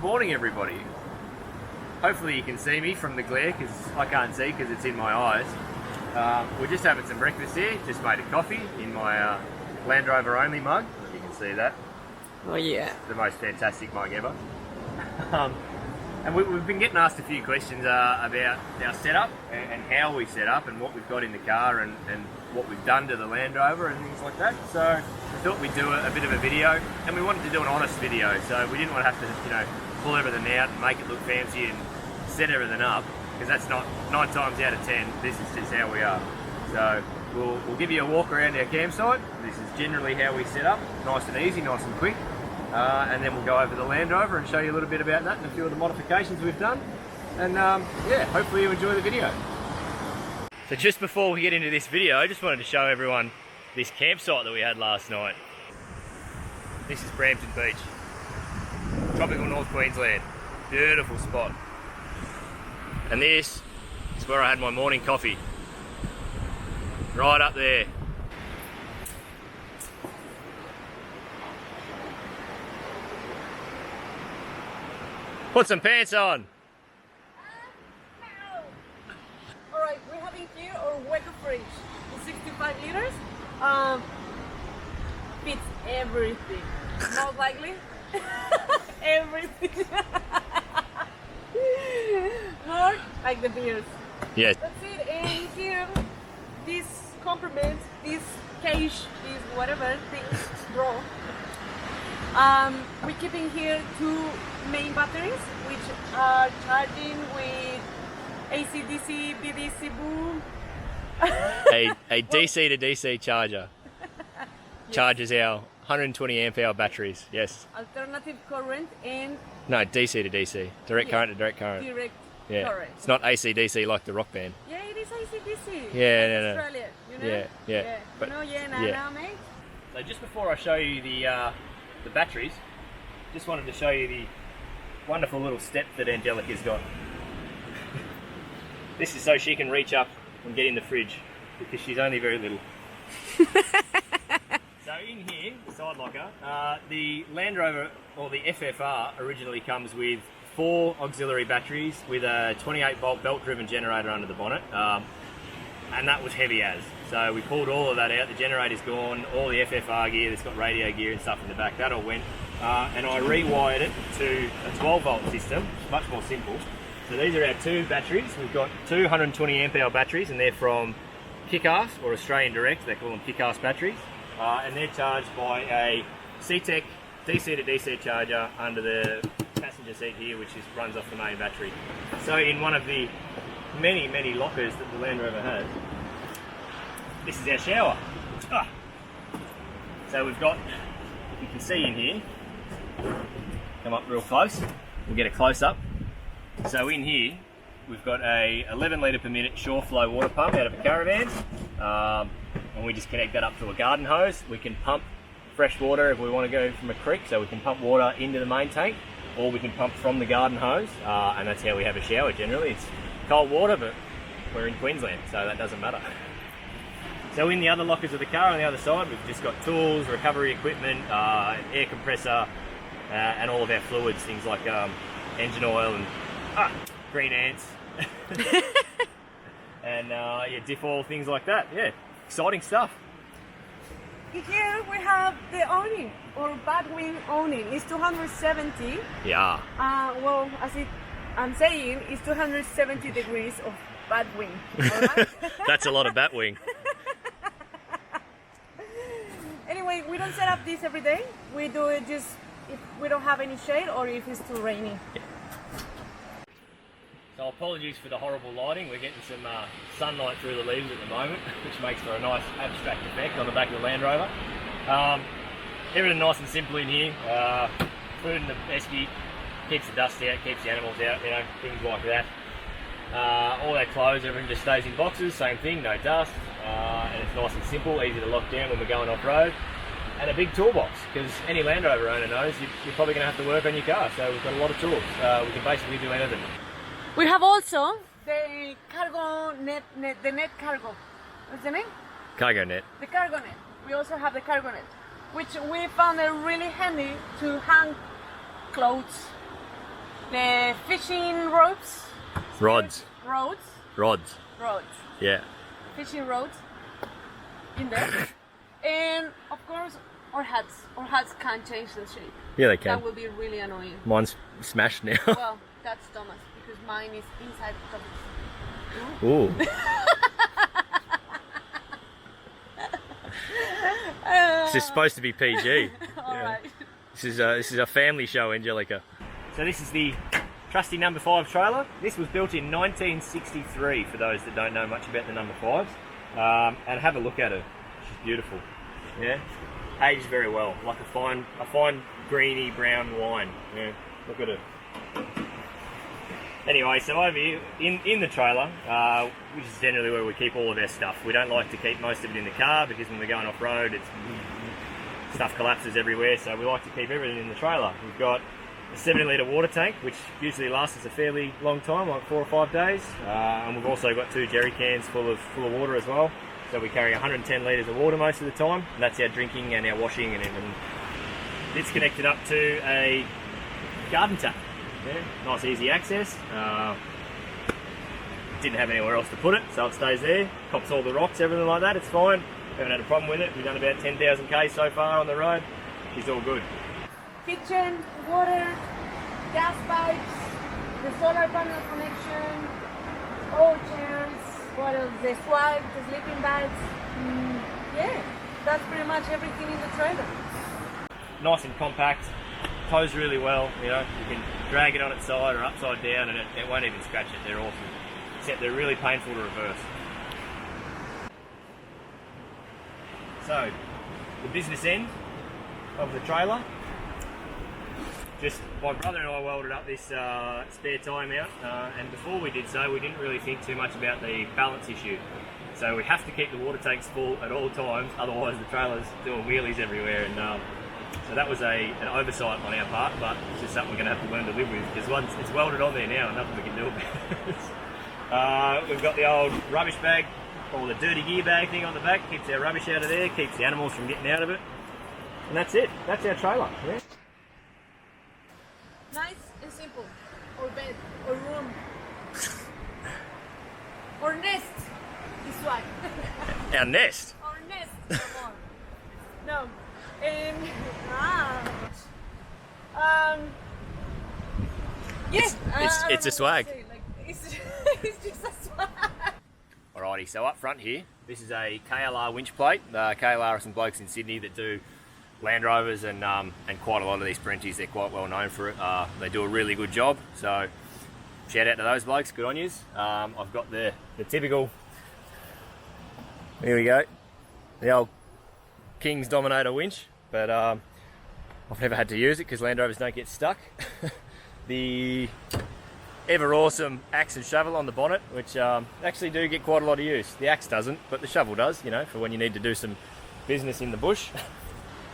Good morning, everybody. Hopefully you can see me from the glare, because I can't see because it's in my eyes. We're just having some breakfast here. Just made a coffee in my Land Rover only mug. You can see that. Oh yeah. It's the most fantastic mug ever. And we've been getting asked a few questions about our setup and how we set up and what we've got in the car and what we've done to the Land Rover and things like that. So I thought we'd do a bit of a video, and we wanted to do an honest video, so we didn't want to have to, pull everything out and make it look fancy and set everything up, because that's not 9 times out of 10. This is just how we are. So we'll give you a walk around our campsite. This is generally how we set up, nice and easy, nice and quick. And then we'll go over the Land Rover and show you a little bit about that and a few of the modifications we've done. And yeah, hopefully you enjoy the video. So just before we get into this video, I just wanted to show everyone this campsite that we had last night. This is Brampton Beach, tropical North Queensland. Beautiful spot. And this is where I had my morning coffee. Right up there. Put some pants on. No. Alright, we're having here our water fridge. It's 65 liters. Fits everything. Most likely. Everything. More like the beers. Yes. That's it. And here, this compartment, this cage, this whatever thing, draw. We're keeping here 2 main batteries, which are charging with AC, DC, BDC, boom. a DC to DC charger. Yes. Charges our 120 amp hour batteries, yes. Alternative current and... No, DC to DC. Direct current to direct current. Direct current. It's not AC DC like the rock band. Yeah, it is AC, DC. Yeah, no. Australia, you know? Yeah. But, mate. So just before I show you the batteries, just wanted to show you the wonderful little step that Angelica's got. This is so she can reach up and get in the fridge, because she's only very little. So in here, side locker, the Land Rover, or the FFR, originally comes with 4 auxiliary batteries with a 28 volt belt driven generator under the bonnet, and that was heavy as. So we pulled all of that out, the generator's gone, all the FFR gear that's got radio gear and stuff in the back, that all went, and I rewired it to a 12 volt system, much more simple. So these are our 2 batteries. We've got 2 120 amp hour batteries, and they're from Kick-Ass, or Australian Direct, they call them Kick-Ass batteries, and they're charged by a C-Tech DC to DC charger under the passenger seat here, which runs off the main battery. So in one of the many lockers that the Land Rover has, this is our shower. So we've got, if you can see in here, come up real close, we'll get a close up. So in here, we've got a 11 litre per minute shore flow water pump out of a caravan, and we just connect that up to a garden hose. We can pump fresh water if we want to go from a creek, so we can pump water into the main tank, or we can pump from the garden hose, and that's how we have a shower generally. It's cold water, but we're in Queensland, so that doesn't matter. So in the other lockers of the car on the other side, we've just got tools, recovery equipment, air compressor, and all of our fluids, things like engine oil and green ants, and diff oil, things like that. Yeah, exciting stuff. Here we have the awning, or bad wing awning. It's 270. Yeah. Well, as I'm saying, it's 270 degrees of bad wing. All right? That's a lot of bat wing. Anyway, we don't set up this every day. We do it just if we don't have any shade or if it's too rainy. Yeah. So apologies for the horrible lighting. We're getting some sunlight through the leaves at the moment, which makes for a nice abstract effect on the back of the Land Rover. Everything nice and simple in here. Food in the esky, keeps the dust out, keeps the animals out, things like that. All our clothes, everything just stays in boxes, same thing, no dust, and it's nice and simple, easy to lock down when we're going off-road. And a big toolbox, because any Land Rover owner knows you're probably going to have to work on your car, so we've got a lot of tools. We can basically do anything. We have also the cargo net, the net cargo. What's the name? Cargo net. The cargo net. We also have the cargo net, which we found it really handy to hang clothes the fishing ropes. Rods. Roads. Rods. Roads. Yeah. Fishing rods in there. And of course, our hats. Our hats can't change the shape. Yeah, they can. That will be really annoying. Mine's smashed now. Well, that's Thomas because mine is inside the Ooh. This is supposed to be PG. Alright. This is a family show, Angelica. So this is the trusty number 5 trailer. This was built in 1963 for those that don't know much about the number 5s. And have a look at her. She's beautiful. Yeah. Aged very well, like a fine greeny brown wine. Yeah. Look at her. Anyway, so over here in the trailer, which is generally where we keep all of our stuff. We don't like to keep most of it in the car because when we're going off road, stuff collapses everywhere. So we like to keep everything in the trailer. We've got a 70-litre water tank, which usually lasts us a fairly long time, like 4 or 5 days. And we've also got 2 jerry cans full of water as well. So we carry 110 litres of water most of the time. And that's our drinking and our washing and everything. It's connected up to a garden tap. Yeah, nice easy access. Didn't have anywhere else to put it, so it stays there. Cops all the rocks, everything like that. It's fine. Haven't had a problem with it. We've done about 10,000 k's so far on the road. It's all good. Kitchen, water, gas pipes, the solar panel connection, all chairs, what else? The swag, the sleeping bags. Yeah, that's pretty much everything in the trailer. Nice and compact. Tows really well. You know, you can drag it on its side or upside down, and it won't even scratch it. They're awesome. Except they're really painful to reverse. So, the business end of the trailer. Just my brother and I welded up this spare tyre mount, and before we did so, we didn't really think too much about the balance issue. So we have to keep the water tanks full at all times, otherwise the trailer's doing wheelies everywhere. And so that was an oversight on our part, but it's just something we're going to have to learn to live with because once it's welded on there now, and nothing we can do about it. We've got the old rubbish bag, or the dirty gear bag thing on the back, keeps our rubbish out of there, keeps the animals from getting out of it. And that's it. That's our trailer. Yeah. Nice and simple. Or bed, or room, or nest. This one. Our nest. Or nest. Come on. No. Yes. It's a swag. It's just a swag. Alrighty, so up front here, this is a KLR winch plate. KLR are some blokes in Sydney that do Land Rovers and quite a lot of these Perenties. They're quite well known for it. They do a really good job, so shout out to those blokes, good on yous. I've got the typical, here we go, the old King's Dominator winch, but I've never had to use it because Land Rovers don't get stuck. The ever awesome axe and shovel on the bonnet, which actually do get quite a lot of use. The axe doesn't, but the shovel does, you know, for when you need to do some business in the bush.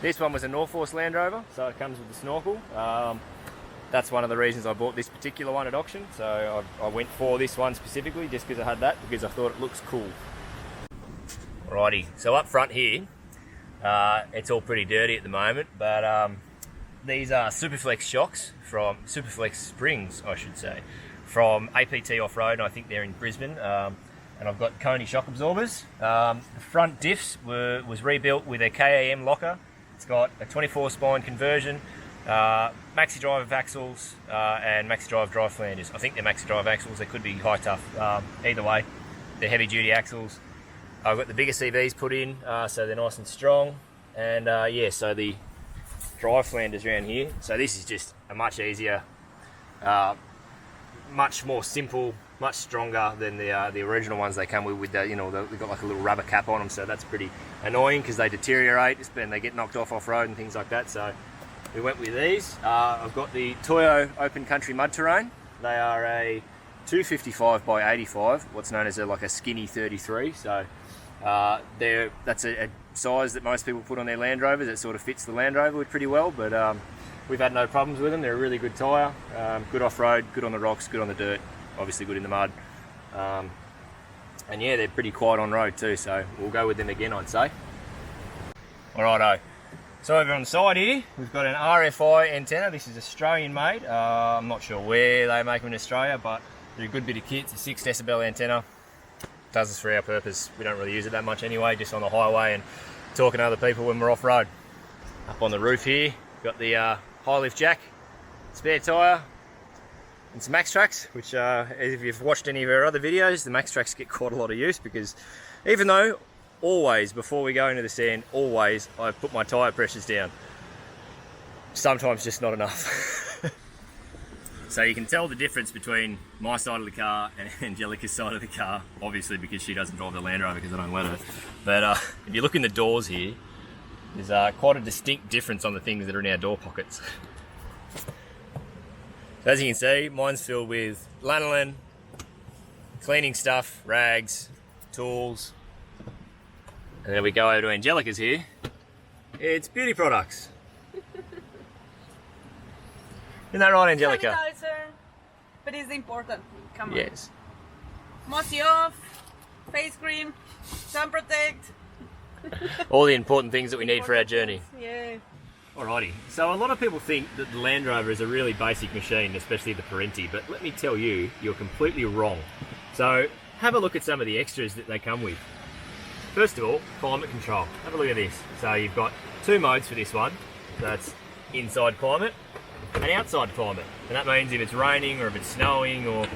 This one was a North Force Land Rover, so it comes with the snorkel. That's one of the reasons I bought this particular one at auction, so I went for this one specifically just because I had that, because I thought it looks cool. Alrighty, so up front here, it's all pretty dirty at the moment, but these are Superflex shocks from Superflex springs, I should say, from APT Off-Road, and I think they're in Brisbane. And I've got Coney shock absorbers. The front diffs was rebuilt with a KAM locker. It's got a 24 spine conversion, maxi drive axles, and maxi drive flanders. I think they're maxi drive axles. They could be high tough. Either way, they're heavy duty axles. I've got the bigger CVs put in, so they're nice and strong. And yeah, so the drive flanders around here. So this is just a much easier, much more simple, much stronger than the original ones they come with the, you know, they've got like a little rubber cap on them, so that's pretty annoying because they deteriorate and they get knocked off road and things like that. So we went with these. I've got the Toyo Open Country Mud Terrain. They are a 255 by 85, what's known as like a skinny 33. So that's a size that most people put on their Land Rovers. It sort of fits the Land Rover pretty well, but we've had no problems with them. They're a really good tyre, good off-road, good on the rocks, good on the dirt, obviously good in the mud. And yeah, they're pretty quiet on road too, so we'll go with them again, I'd say. Alrighto, So over on the side here, we've got an RFI antenna. This is Australian made. I'm not sure where they make them in Australia, but they're a good bit of kit. It's a 6 decibel antenna. Does us for our purpose. We don't really use it that much anyway, just on the highway and talking to other people when we're off-road. Up on the roof here, we've got the high lift jack, spare tyre, and some max tracks, which if you've watched any of our other videos, the max tracks get quite a lot of use because even though always, before we go into the sand, always I put my tyre pressures down. Sometimes just not enough. So you can tell the difference between my side of the car and Angelica's side of the car, obviously because she doesn't drive the Land Rover because I don't let her. But if you look in the doors here, there's quite a distinct difference on the things that are in our door pockets. So as you can see, mine's filled with lanolin, cleaning stuff, rags, tools. And then we go over to Angelica's here. It's beauty products. Isn't that right, Angelica? Sanitizer, but it's important. Come on. Yes. Mossy off, face cream, sun protect. All the important things that we need for our journey. Yeah. Alrighty, so a lot of people think that the Land Rover is a really basic machine, especially the Perentie, but let me tell you, you're completely wrong. So have a look at some of the extras that they come with. First of all, climate control. Have a look at this. So you've got 2 modes for this one. So that's inside climate and outside climate. And that means if it's raining or if it's snowing or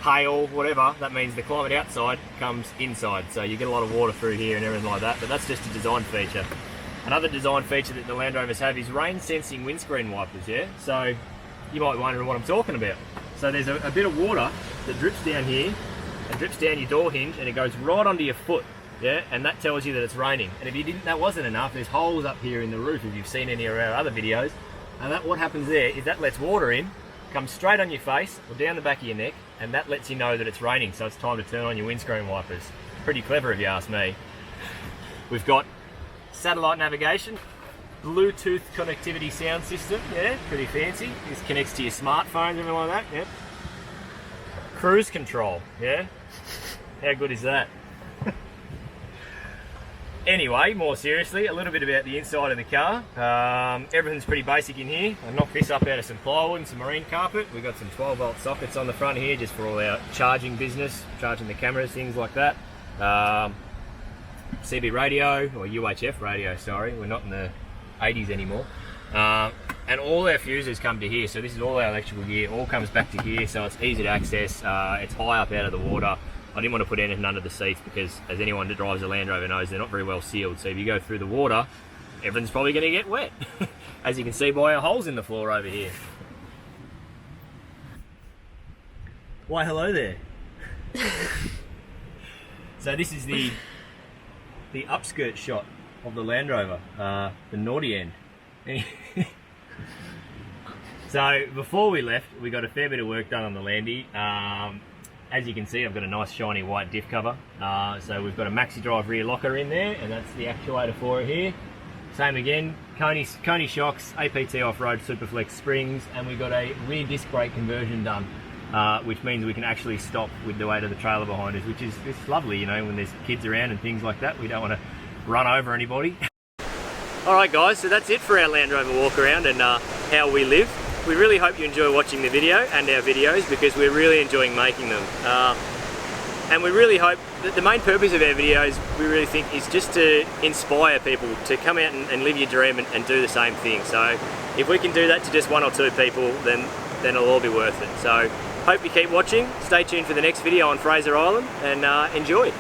hail, whatever, that means the climate outside comes inside. So you get a lot of water through here and everything like that, but that's just a design feature. Another design feature that the Land Rovers have is rain sensing windscreen wipers, yeah? So you might wonder what I'm talking about. So there's a bit of water that drips down here and drips down your door hinge and it goes right onto your foot. Yeah, and that tells you that it's raining. And if you didn't, that wasn't enough, there's holes up here in the roof if you've seen any of our other videos. And what happens there is that lets water in, comes straight on your face or down the back of your neck, and that lets you know that it's raining, so it's time to turn on your windscreen wipers. Pretty clever if you ask me. We've got satellite navigation, Bluetooth connectivity sound system, yeah, pretty fancy. This connects to your smartphone, everything like that, yeah. Cruise control, yeah. How good is that? Anyway, more seriously, a little bit about the inside of the car. Everything's pretty basic in here. I knocked this up out of some plywood and some marine carpet. We've got some 12-volt sockets on the front here just for all our charging business, charging the cameras, things like that. CB radio, or UHF radio, sorry. We're not in the 80s anymore. And all our fuses come to here, so this is all our electrical gear, all comes back to here, so it's easy to access. It's high up out of the water. I didn't want to put anything under the seats because, as anyone that drives a Land Rover knows, they're not very well sealed. So if you go through the water, everything's probably going to get wet, as you can see by our holes in the floor over here. Why, hello there. So this is the upskirt shot of the Land Rover, the naughty end. So before we left, we got a fair bit of work done on the Landy. As you can see, I've got a nice shiny white diff cover. So we've got a maxi drive rear locker in there, and that's the actuator for it here. Same again, Coney shocks, APT off-road Superflex springs, and we've got a rear disc brake conversion done, which means we can actually stop with the weight of the trailer behind us, which is lovely, you know, when there's kids around and things like that. We don't want to run over anybody. Alright guys, so that's it for our Land Rover walk around and how we live. We really hope you enjoy watching the video and our videos because we're really enjoying making them. And we really hope that the main purpose of our videos, we really think, is just to inspire people to come out and live your dream and do the same thing. So if we can do that to just 1 or 2 people, then it'll all be worth it. So hope you keep watching. Stay tuned for the next video on Fraser Island and enjoy.